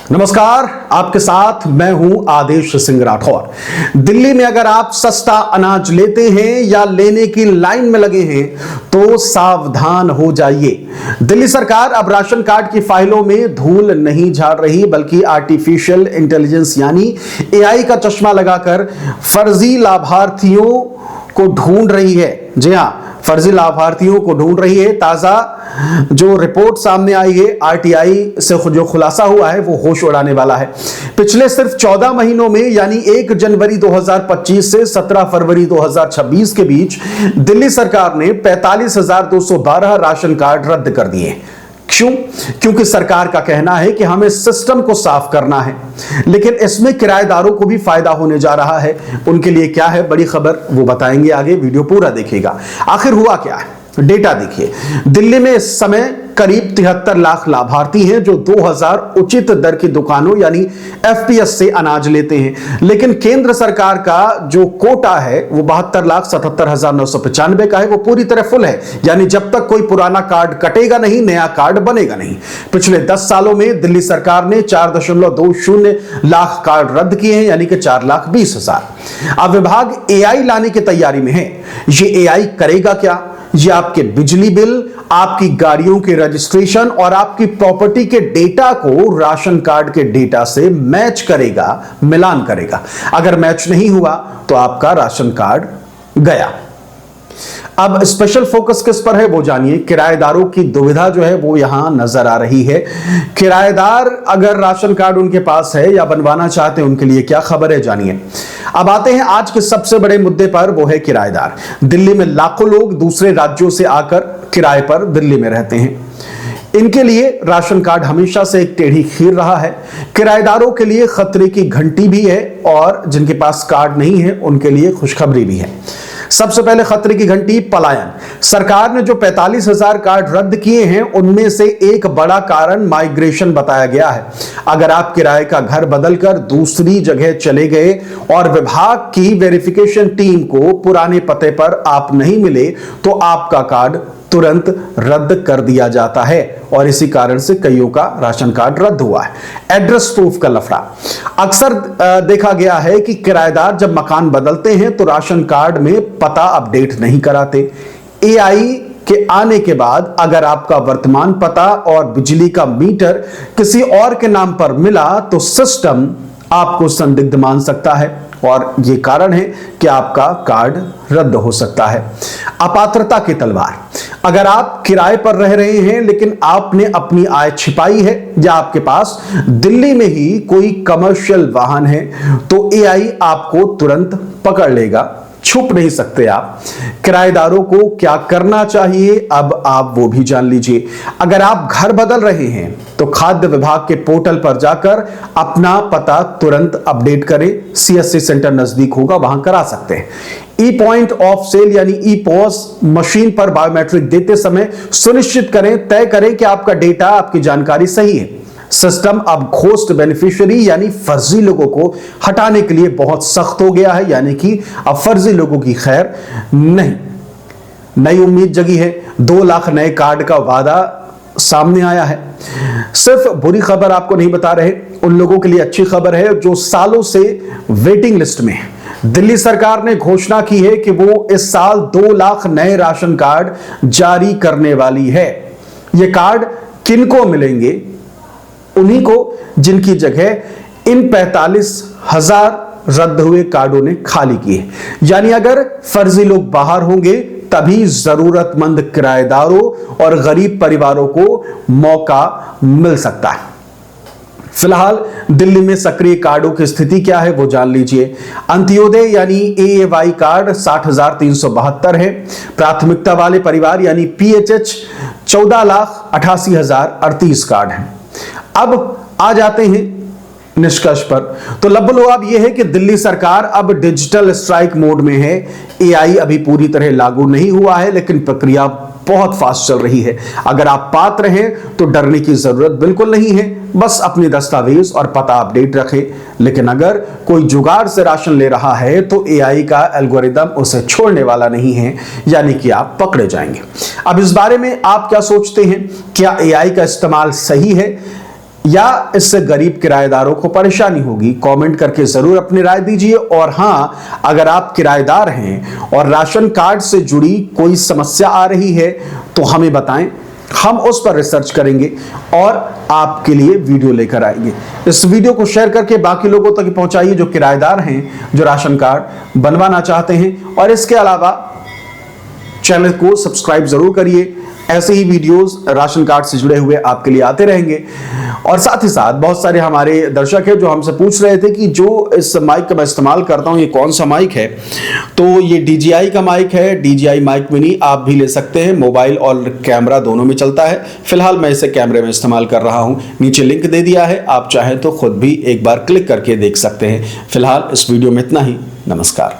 नमस्कार, आपके साथ मैं हूं आदेश सिंह राठौर। दिल्ली में अगर आप सस्ता अनाज लेते हैं या लेने की लाइन में लगे हैं तो सावधान हो जाइए। दिल्ली सरकार अब राशन कार्ड की फाइलों में धूल नहीं झाड़ रही बल्कि आर्टिफिशियल इंटेलिजेंस यानी एआई का चश्मा लगाकर फर्जी लाभार्थियों को ढूंढ रही है। जी हां, फर्जी लाभार्थियों को ढूंढ रही है। ताजा जो रिपोर्ट सामने आई है आरटीआई से जो खुलासा हुआ है वो होश उड़ाने वाला है। पिछले सिर्फ 14 महीनों में यानी 1 जनवरी 2025 से 17 फरवरी 2026 के बीच दिल्ली सरकार ने 45,212 राशन कार्ड रद्द कर दिए। क्यों? क्योंकि सरकार का कहना है कि हमें सिस्टम को साफ करना है, लेकिन इसमें किराएदारों को भी फायदा होने जा रहा है। उनके लिए क्या है बड़ी खबर, वो बताएंगे आगे, वीडियो पूरा देखिएगा। आखिर हुआ क्या है, डेटा देखिए। दिल्ली में इस समय करीब 73 लाख लाभार्थी हैं जो 2000 उचित दर की दुकानों यानी एफपीएस से अनाज लेते हैं, लेकिन केंद्र सरकार का जो कोटा है वो 72,77,995 का है। वो पूरी तरह फुल है, यानी जब तक कोई पुराना कार्ड कटेगा नहीं, नया कार्ड बनेगा नहीं। पिछले 10 सालों में दिल्ली सरकार ने 4.20 लाख कार्ड रद्द किए हैं, यानी कि 4,20,000। अब विभाग एआई लाने की तैयारी में है। ये एआई करेगा क्या? ये आपके बिजली बिल, आपकी गाड़ियों के रजिस्ट्रेशन और आपकी प्रॉपर्टी के डेटा को राशन कार्ड के डेटा से मैच करेगा, मिलान करेगा। अगर मैच नहीं हुआ तो आपका राशन कार्ड गया। अब स्पेशल फोकस किस पर है वो जानिए। किराएदारों की दुविधा जो है वो यहां नजर आ रही है। किराएदार अगर राशन कार्ड उनके पास है या बनवाना चाहते हैं, उनके लिए क्या खबर है जानिए। अब आते हैं आज के सबसे बड़े मुद्दे पर, वो है किराएदार। दिल्ली में लाखों लोग दूसरे राज्यों से आकर किराए पर दिल्ली में रहते हैं। इनके लिए राशन कार्ड हमेशा से एक टेढ़ी खीर रहा है। किराएदारों के लिए खतरे की घंटी भी है और जिनके पास कार्ड नहीं है उनके लिए खुशखबरी भी है। सबसे पहले खतरे की घंटी, पलायन। सरकार ने जो 45,000 कार्ड रद्द किए हैं उनमें से एक बड़ा कारण माइग्रेशन बताया गया है। अगर आप किराए का घर बदलकर दूसरी जगह चले गए और विभाग की वेरिफिकेशन टीम को पुराने पते पर आप नहीं मिले तो आपका कार्ड तुरंत रद्द कर दिया जाता है और इसी कारण से कईयों का राशन कार्ड रद्द हुआ है। एड्रेस प्रूफ का लफड़ा अक्सर देखा गया है कि किराएदार जब मकान बदलते हैं तो राशन कार्ड में पता अपडेट नहीं कराते। एआई के आने के बाद अगर आपका वर्तमान पता और बिजली का मीटर किसी और के नाम पर मिला तो सिस्टम आपको संदिग्ध मान सकता है और यह कारण है कि आपका कार्ड रद्द हो सकता है। अपात्रता की तलवार, अगर आप किराए पर रह रहे हैं लेकिन आपने अपनी आय छिपाई है या आपके पास दिल्ली में ही कोई कमर्शियल वाहन है तो एआई आपको तुरंत पकड़ लेगा, छुप नहीं सकते आप। किराएदारों को क्या करना चाहिए अब आप वो भी जान लीजिए। अगर आप घर बदल रहे हैं तो खाद्य विभाग के पोर्टल पर जाकर अपना पता तुरंत अपडेट करें। सीएससी सेंटर नजदीक होगा, वहां करा सकते हैं। ई पॉइंट ऑफ सेल यानी ई पॉस मशीन पर बायोमेट्रिक देते समय सुनिश्चित करें, तय करें कि आपका डेटा, आपकी जानकारी सही है। सिस्टम अब घोस्ट बेनिफिशियरी यानी फर्जी लोगों को हटाने के लिए बहुत सख्त हो गया है, यानी कि अब फर्जी लोगों की खैर नहीं। नई उम्मीद जगी है, 2 लाख नए कार्ड का वादा सामने आया है। सिर्फ बुरी खबर आपको नहीं बता रहे, उन लोगों के लिए अच्छी खबर है जो सालों से वेटिंग लिस्ट में है। दिल्ली सरकार ने घोषणा की है कि वो इस साल 2 लाख नए राशन कार्ड जारी करने वाली है। ये कार्ड किनको मिलेंगे? उन्हीं को जिनकी जगह इन 45,000 रद्द हुए कार्डों ने खाली किए। यानी अगर फर्जी लोग बाहर होंगे तभी जरूरतमंद किराएदारों और गरीब परिवारों को मौका मिल सकता है। फिलहाल दिल्ली में सक्रिय कार्डों की स्थिति क्या है वो जान लीजिए। अंत्योदय यानी एएवाई कार्ड 60,372 है। प्राथमिकता वाले परिवार यानी पीएचएच 14,88,038 कार्ड हैं। अब आ जाते हैं निष्कर्ष पर। तो लबोलुआब यह है कि दिल्ली सरकार अब डिजिटल स्ट्राइक मोड में है। एआई अभी पूरी तरह लागू नहीं हुआ है लेकिन प्रक्रिया बहुत फास्ट चल रही है। अगर आप पात्र हैं तो डरने की जरूरत बिल्कुल नहीं है, बस अपने दस्तावेज और पता अपडेट रखें। लेकिन अगर कोई जुगाड़ से राशन ले रहा है तो एआई का एल्गोरिदम उसे छोड़ने वाला नहीं है, यानी कि आप पकड़े जाएंगे। अब इस बारे में आप क्या सोचते हैं? क्या एआई का इस्तेमाल सही है या इससे गरीब किराएदारों को परेशानी होगी? कमेंट करके जरूर अपनी राय दीजिए। और हां, अगर आप किराएदार हैं और राशन कार्ड से जुड़ी कोई समस्या आ रही है तो हमें बताएं, हम उस पर रिसर्च करेंगे और आपके लिए वीडियो लेकर आएंगे। इस वीडियो को शेयर करके बाकी लोगों तक पहुंचाइए जो किराएदार हैं, जो राशन कार्ड बनवाना चाहते हैं। और इसके अलावा चैनल को सब्सक्राइब जरूर करिए। ऐसे ही वीडियोस राशन कार्ड से जुड़े हुए आपके लिए आते रहेंगे। और साथ ही साथ बहुत सारे हमारे दर्शक हैं जो हमसे पूछ रहे थे कि जो इस माइक का मैं इस्तेमाल करता हूं ये कौन सा माइक है। तो ये DJI का माइक है, DJI माइक मिनी। आप भी ले सकते हैं, मोबाइल और कैमरा दोनों में चलता है। फिलहाल मैं इसे कैमरे में इस्तेमाल कर रहा हूं। नीचे लिंक दे दिया है, आप चाहें तो खुद भी एक बार क्लिक करके देख सकते हैं। फिलहाल इस वीडियो में इतना ही। नमस्कार।